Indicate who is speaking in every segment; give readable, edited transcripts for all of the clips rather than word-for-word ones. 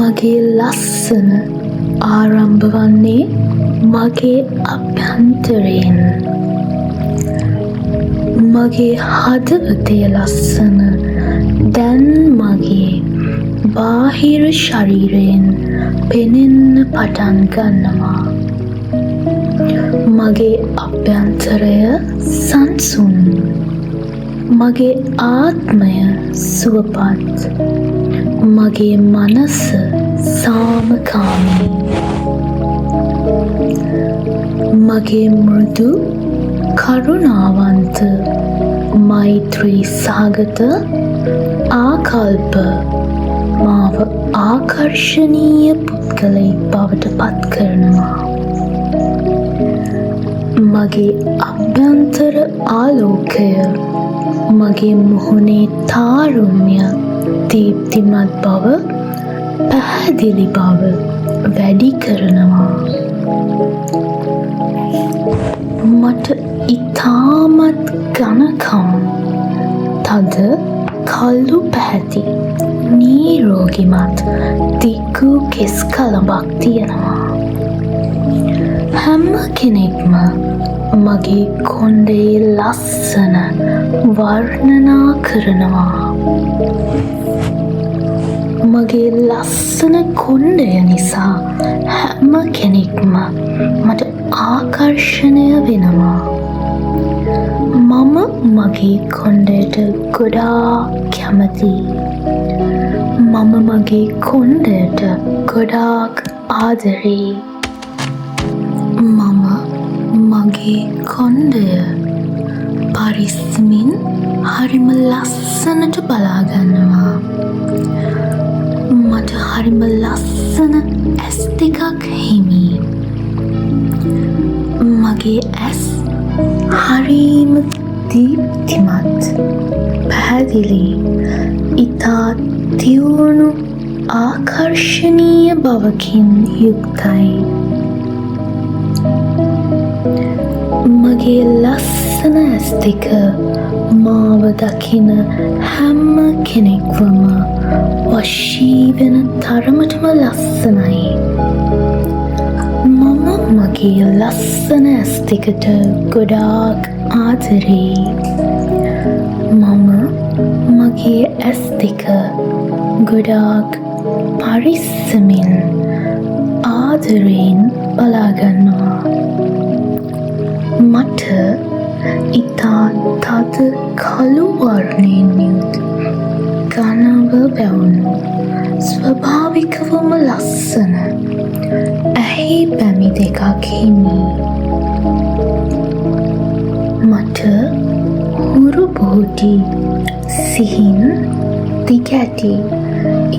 Speaker 1: මගේ ලස්සන ආරම්භ වන්නේ මගේ අභ්‍යන්තරයෙන්. මගේ හදවතේ ලස්සන දැන් මගේ බාහිර ශරීරයෙන් පෙනෙන්න පටන් ගන්නවා. මගේ අභ්‍යන්තරය සංසුන්. මගේ ආත්මය සුවපත්. මගේ මනස සාමකාමී. මගේ මෘදු කරුණාවන්ත මෛත්‍රී සහගත ආකල්ප මාව ආකර්ශනීය පුද්ගලයෙක් බවට පත් කරනවා. මගේ අභ්‍යන්තර ආලෝකය මගේ මුහුණේ තාරුණ්‍ය දීප්තිමත් බව පැහැදිලි බව වැඩි කරනවා. මට ඉතාමත් ඝනකම් තද කළු පැහැති නීරෝගිමත් දිගු කෙස් කලඹක් තියෙනවා. හැම කෙනෙක්ම මගේ කොණ්ඩේ ලස්සන වර්ණනා කරනවා. මගේ ලස්සන කොණ්ඩය නිසා හැම කෙනෙක්ම මට ආකර්ෂණය වෙනවා. මම මගේ කොණ්ඩයට ගොඩාක් කැමතියි. මම මගේ කොණ්ඩයට ගොඩාක් ආදරෙයි. මම මගේ කොණ්ඩය පරිස්සමින් හරිම ලස්සනට බලාගන්නවා. මට හරිම ලස්සන ඇස් දෙකක් හිමි. මගේ ඇස් හරිම දීප්තිමත් පැහැදිලි ඉතා තියුණු ආකර්ශනීය බවකින් යුක්තයි. මගේ ලස්සන ඇස් දෙක මාව දකින හැම කෙනෙක්වම වශී වෙන තරමටම ලස්සනයි. මම මගේ ලස්සන ඇස් දෙකට ගොඩාක් ආදරෙයි. මම මගේ ඇස් දෙක ගොඩාක් පරිස්සමින් ආදරයෙන් බලාගන්නවා. මට ඉතා තද කළු වර්ණයෙන් යුත් ඝනව වැවුණු ස්වභාවිකවම ලස්සන ඇහි පැමි දෙකක් හිමි. මට හුරු බොහෝටි සිහින් දිගැටි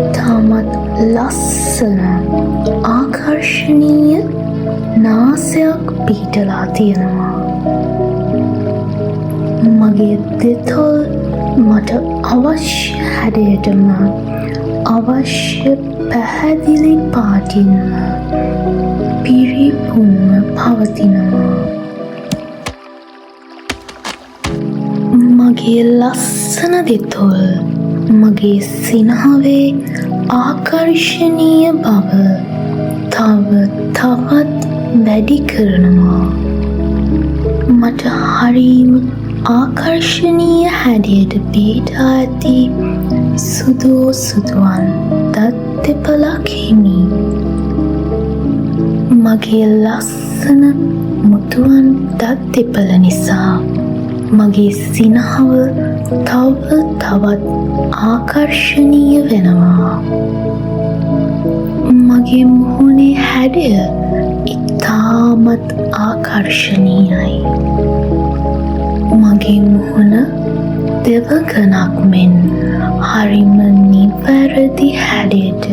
Speaker 1: ඉතාමත් ලස්සන ආකර්ශනීය නාසයක් පිහිටලා තියෙනවා. මගේ දෙතොල් මට අවශ්‍ය හැඩයටම අවශ්‍ය පැහැදිලි පාටින්ම පිරිපුන්ව පවතිනවා. මගේ ලස්සන දෙතොල් මගේ සිනහවේ ආකර්ශනීය බව තවත් වැඩි කරනවා. මට හරිම ආකර්ශනීය හැඩයට පිහිටා ඇති සුදුවන් දත් දෙපළක් හිමි. මගේ ලස්සන මුතුවන් දත් දෙපළ නිසා මගේ සිනහව තවත් ආකර්ශනීය වෙනවා. මගේ මුහුණේ හැඩය ඉතාමත් ආකර්ශනීයයි. මගේ මුහුණ දෙවගණක් මෙන් හරිම නිවැරදි හැඩයට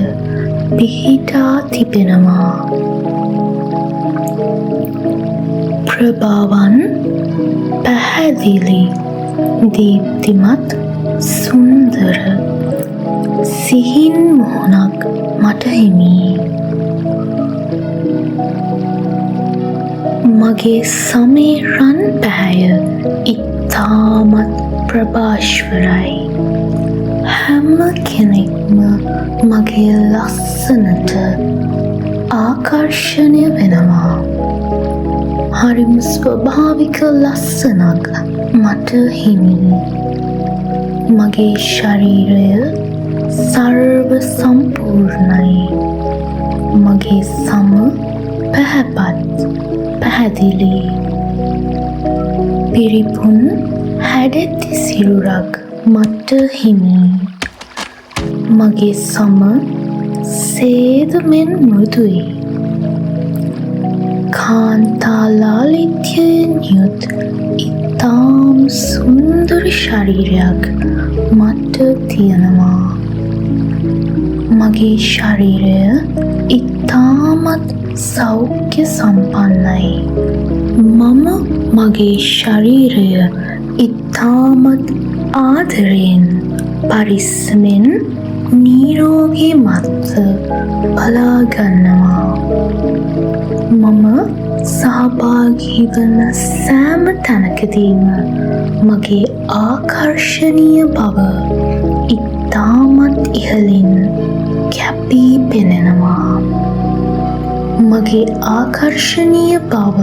Speaker 1: පිහිටා තිබෙනවා. ප්‍රභාවන් පැහැදිලි දීප්තිමත් සුන්දර සිහින් මුහුණක් මට හිමි. මගේ සමේ රන් පැහැය ඉතාමත් ප්‍රභාස්වරයි. හැම කෙනෙක්ම මගේ ලස්සන ලස්සනට ආකර්ෂණය වෙනවා. හරිම ස්වභාවික ලස්සනක් මට හිමියි. මගේ ශරීරය සර්ව සම්පූර්ණයි. මගේ සම පැහැපත් පැහැදිලි. පිරිපුන් හැඩැති සිරුරක් මට හිමියි. මගේ සම සේදමෙන් මෘදුයි. කාන්තාලාලිත්‍යයෙන් යුත් ඉතාම් සුන්දර ශරීරයක් මට තියෙනවා. මගේ ශරීරය ඉතාමත් සෞඛ්‍ය සම්පන්නයි. මම මගේ ශරීරය ඉතාමත් ආදරයෙන් පරිස්සමෙන් නිරෝගී මත්ව බලාගන්නවා. මම සහභාගී වන සෑම තැනකදීම මගේ ආකර්ශනීය බව ඉතාමත් ඉහළින් කැපී පෙනෙනවා. මගේ ආකර්ශනීය බව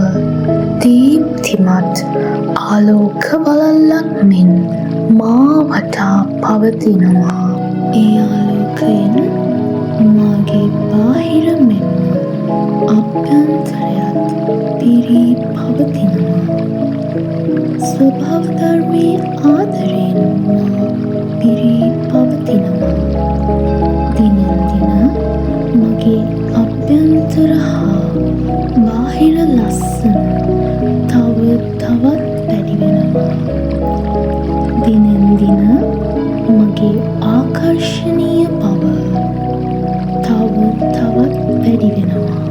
Speaker 1: දීප්තිමත් ආලෝක වළල්ලක් මෙන් මා වටා පවතිනවා. ඒ ආලෝකයෙන් මාගේ බාහිර මෙන්ම අභ්‍යන්තරයත් පිරී පවතිනවා. ස්වභාව ධර්මයේ ආදරයෙන් මා පිරී පවතිනවා. දිනෙන් දින මගේ අභ්‍යන්තර හා බාහිර ලස්සන තව තවත් වැඩි වෙනවා. දිනෙන් දින මගේ ආකර්ශනීය බව තව තවත් වැඩි වෙනවා.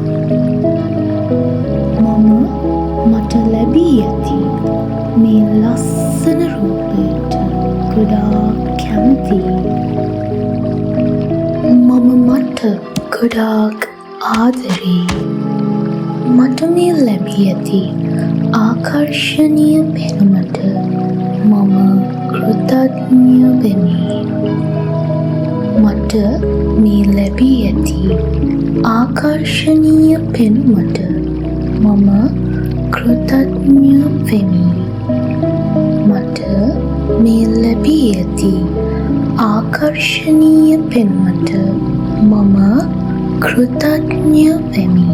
Speaker 1: මම මට ලැබී ඇති මේ ලස්සන රූපයට ගොඩාක් කැමතියි. මම මට ගොඩාක් ආදරේ. මට මේ ලැබී ඇති ආකර්ශනීය පෙනුමට මම කෘතඥ වෙමි. මට මේ ලැබී ඇති ආකර්ශනීය පෙනුමට මම කෘතඥ වෙමි. මට මේ ලැබී ඇති ආකර්ශනීය පෙනුමට මම කෘතඥ වෙමි.